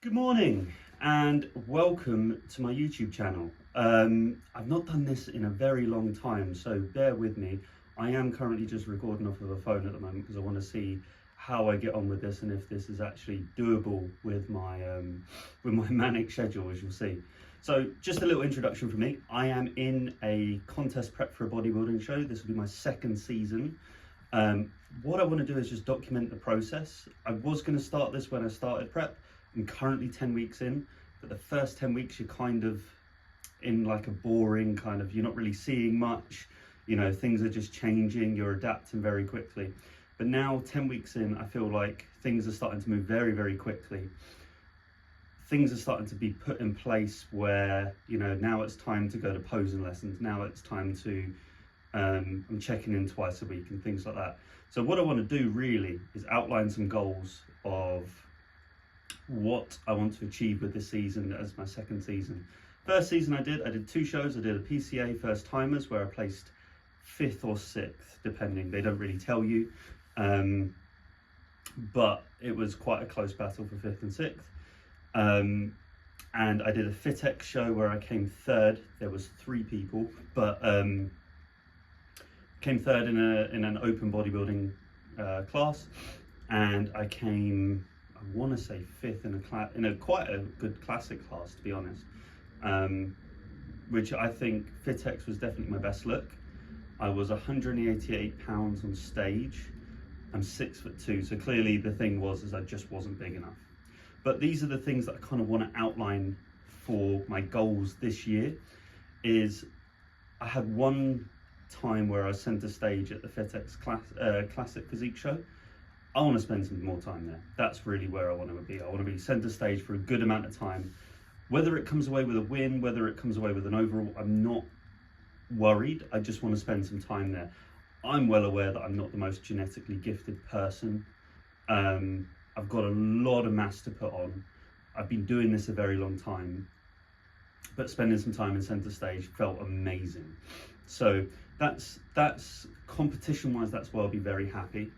Good morning and welcome to my YouTube channel. I've not done this in a very long time, so bear with me. I am currently just recording off of a phone at the moment because I want to see how I get on with this and if this is actually doable with my manic schedule, as you'll see. So just a little introduction from me. I am in a contest prep for a bodybuilding show. This will be my second season. What I want to do is just document the process. I was going to start this when I started prep. I'm currently 10 weeks in, but the first 10 weeks you're kind of in like a boring kind of, you're not really seeing much, you know, things are just changing, you're adapting very quickly. But now 10 weeks in, I feel like things are starting to move very, very quickly. Things are starting to be put in place where, you know, now it's time to go to posing lessons. Now it's time to, I'm checking in twice a week and things like that. So what I want to do really is outline some goals of what I want to achieve with this season as my second season. First season I did 2 shows. I did a PCA first timers where I placed 5th or 6th, depending. They don't really tell you, but it was quite a close battle for 5th and 6th. And I did a FitX show where I came 3rd. There was 3 people, but came 3rd in an open bodybuilding class, and I came, I want to say 5th in a quite a good classic class, to be honest, which I think FitX was definitely my best look. I was 188 pounds on stage. I'm 6'2", so clearly the thing was I just wasn't big enough. But these are the things that I kind of want to outline for my goals this year. Is I had one time where I was centre stage at the FitX Classic Physique show. I want to spend some more time there. That's really where I want to be. I want to be centre stage for a good amount of time. Whether it comes away with a win, whether it comes away with an overall, I'm not worried. I just want to spend some time there. I'm well aware that I'm not the most genetically gifted person. I've got a lot of mass to put on. I've been doing this a very long time, but spending some time in centre stage felt amazing. So that's competition-wise, that's where I'll be very happy.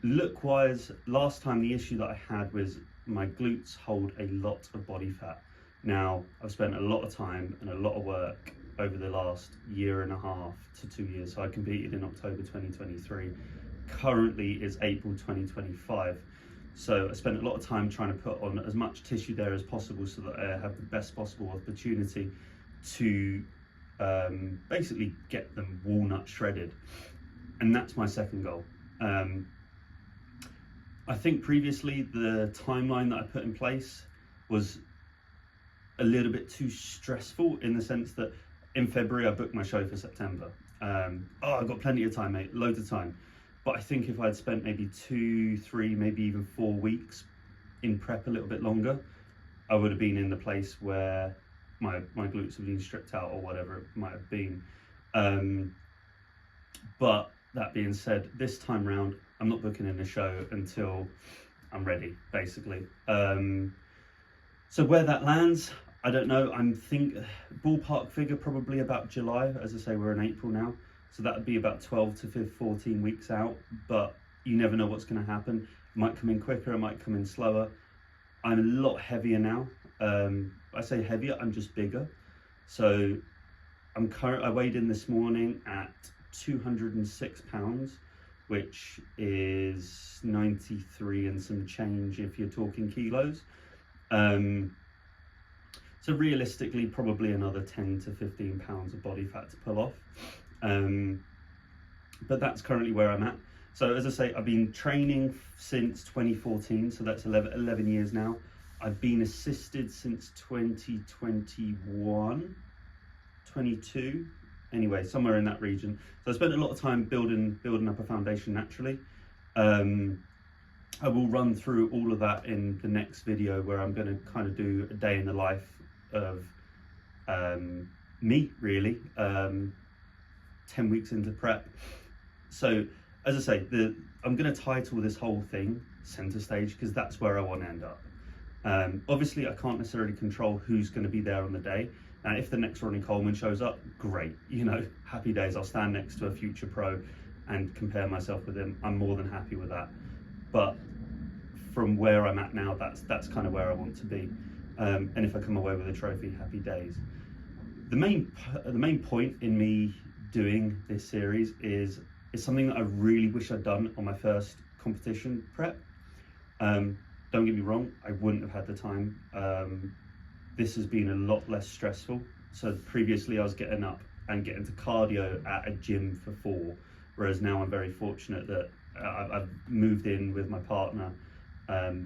Look-wise, last time the issue that I had was my glutes hold a lot of body fat. Now, I've spent a lot of time and a lot of work over the last 1.5 to 2 years. So I competed in October 2023. Currently is April 2025. So I spent a lot of time trying to put on as much tissue there as possible so that I have the best possible opportunity to basically get them walnut shredded. And that's my second goal. I think previously the timeline that I put in place was a little bit too stressful, in the sense that in February I booked my show for September. I've got plenty of time, mate, loads of time. But I think if I'd spent maybe 2, 3, maybe even 4 weeks in prep a little bit longer, I would have been in the place where my glutes have been stripped out or whatever it might have been. But that being said, this time round, I'm not booking in a show until I'm ready, basically. So where that lands, I don't know. I'm ballpark figure probably about July. As I say, we're in April now. So that would be about 12 to 14 weeks out, but you never know what's going to happen. It might come in quicker, it might come in slower. I'm a lot heavier now. I say heavier, I'm just bigger. So I weighed in this morning at 206 pounds, which is 93 and some change if you're talking kilos. So realistically, probably another 10 to 15 pounds of body fat to pull off. But that's currently where I'm at. So as I say, I've been training since 2014, so that's 11 years now. I've been assisted since 2021, 22, anyway, somewhere in that region. So I spent a lot of time building up a foundation naturally. I will run through all of that in the next video, where I'm going to kind of do a day in the life of me, really, 10 weeks into prep. So as I say, I'm going to title this whole thing Centre Stage, because that's where I want to end up. Obviously I can't necessarily control who's going to be there on the day. Now if the next Ronnie Coleman shows up, great, you know, happy days. I'll stand next to a future pro and compare myself with him. I'm more than happy with that. But from where I'm at now, that's kind of where I want to be. And if I come away with a trophy, happy days. The main point in me doing this series is something that I really wish I'd done on my first competition prep. Don't get me wrong, I wouldn't have had the time. This has been a lot less stressful. So previously I was getting up and getting to cardio at a gym for 4, whereas now I'm very fortunate that I've moved in with my partner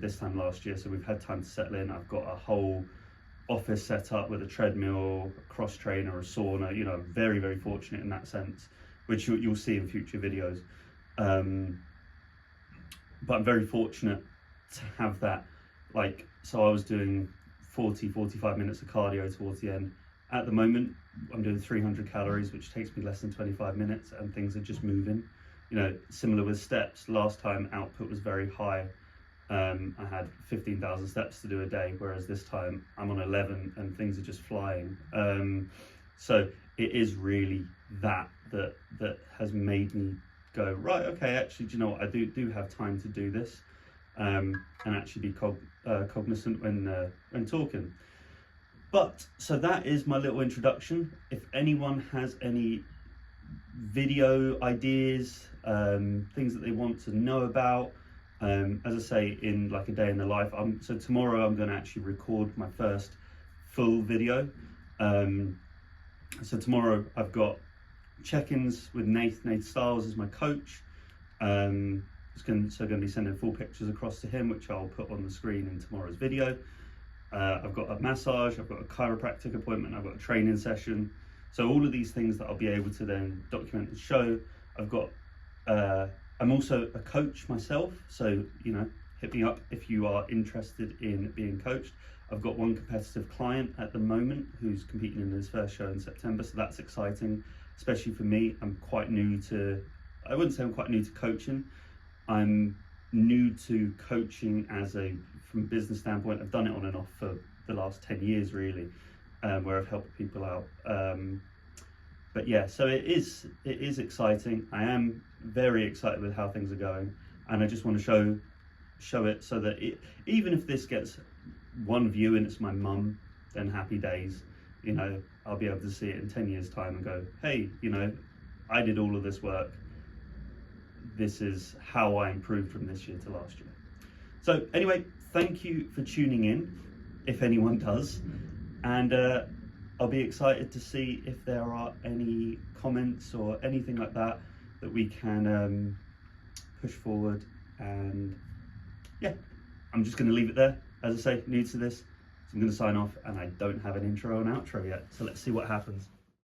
this time last year, so we've had time to settle in. I've got a whole office set up with a treadmill, a cross trainer, a sauna. You know, very, very fortunate in that sense, which you'll see in future videos. But I'm very fortunate to have that. Like, so I was doing 45 minutes of cardio towards the end. At the moment, I'm doing 300 calories, which takes me less than 25 minutes, and things are just moving. You know, similar with steps. Last time output was very high. I had 15,000 steps to do a day, whereas this time I'm on 11 and things are just flying. So it is really that has made me go, right, okay, actually, do you know what? I do have time to do this, and actually be cognizant when talking. But so that is my little introduction. If anyone has any video ideas, things that they want to know about, as I say, in like a day in the life, so tomorrow I'm going to actually record my first full video. So tomorrow I've got check-ins with Nate Styles as my coach. Going to be sending full pictures across to him, which I'll put on the screen in tomorrow's video. I've got a massage, I've got a chiropractic appointment, I've got a training session. So all of these things that I'll be able to then document and show. I've got, I'm also a coach myself, so, you know, hit me up if you are interested in being coached. I've got one competitive client at the moment who's competing in his first show in September, so that's exciting, especially for me. I'm quite new to, I wouldn't say I'm quite new to coaching. I'm new to coaching from a business standpoint. I've done it on and off for the last 10 years really, where I've helped people out. But yeah, so it is exciting. I am very excited with how things are going, and I just want to show it so that even if this gets one view and it's my mum, then happy days. You know, I'll be able to see it in 10 years time and go, hey, you know, I did all of this work. This is how I improved from this year to last year. So anyway, thank you for tuning in, if anyone does, and I'll be excited to see if there are any comments or anything like that we can push forward. And yeah, I'm just going to leave it there. As I say, new to this, so I'm going to sign off, and I don't have an intro and outro yet, so let's see what happens.